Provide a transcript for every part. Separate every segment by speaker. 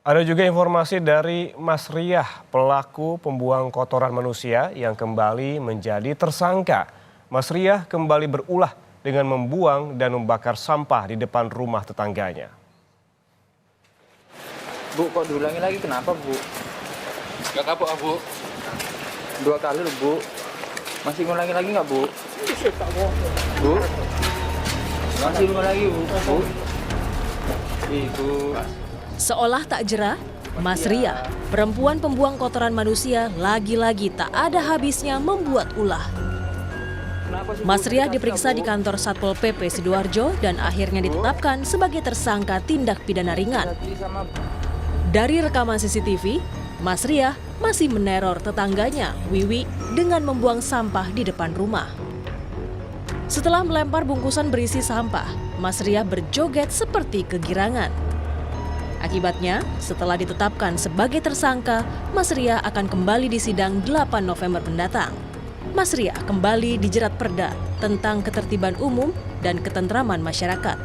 Speaker 1: Ada juga informasi dari Mas Riah, pelaku pembuang kotoran manusia yang kembali menjadi tersangka. Mas Riah kembali berulah dengan membuang dan membakar sampah di depan rumah tetangganya.
Speaker 2: Bu, kok diulangi lagi? Kenapa, Bu?
Speaker 3: Gak kapok, Bu.
Speaker 2: 2 kali loh, Bu. Masih ngulangi lagi nggak, Bu? Bu? Masih ngulangi lagi, Bu? Bu? Ibu.
Speaker 4: Seolah tak jera, Mas Riah, perempuan pembuang kotoran manusia, lagi-lagi tak ada habisnya membuat ulah. Mas Riah diperiksa di kantor Satpol PP Sidoarjo dan akhirnya ditetapkan sebagai tersangka tindak pidana ringan. Dari rekaman CCTV, Mas Riah masih meneror tetangganya, Wiwi, dengan membuang sampah di depan rumah. Setelah melempar bungkusan berisi sampah, Mas Riah berjoget seperti kegirangan. Akibatnya, setelah ditetapkan sebagai tersangka, Mas Riah akan kembali disidang 8 November mendatang. Mas Riah kembali dijerat Perda tentang ketertiban umum dan ketentraman masyarakat.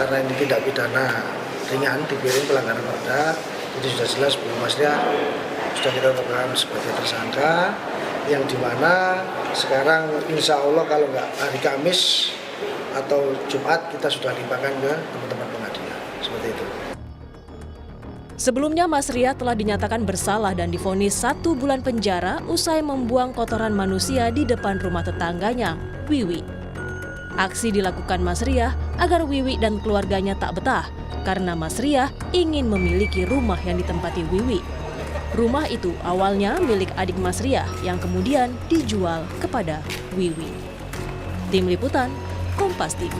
Speaker 5: Karena ini tindak pidana ringan, dipiring pelanggaran Perda, jadi sudah jelas bahwa Mas Riah sudah kita tetapkan sebagai tersangka, yang dimana sekarang insya Allah kalau nggak hari Kamis atau Jumat kita sudah limpahkan ke teman-teman pengadilan, seperti itu.
Speaker 4: Sebelumnya Mas Riah telah dinyatakan bersalah dan divonis 1 bulan penjara usai membuang kotoran manusia di depan rumah tetangganya, Wiwi. Aksi dilakukan Mas Riah agar Wiwi dan keluarganya tak betah karena Mas Riah ingin memiliki rumah yang ditempati Wiwi. Rumah itu awalnya milik adik Mas Riah yang kemudian dijual kepada Wiwi. Tim Liputan, Kompas TV.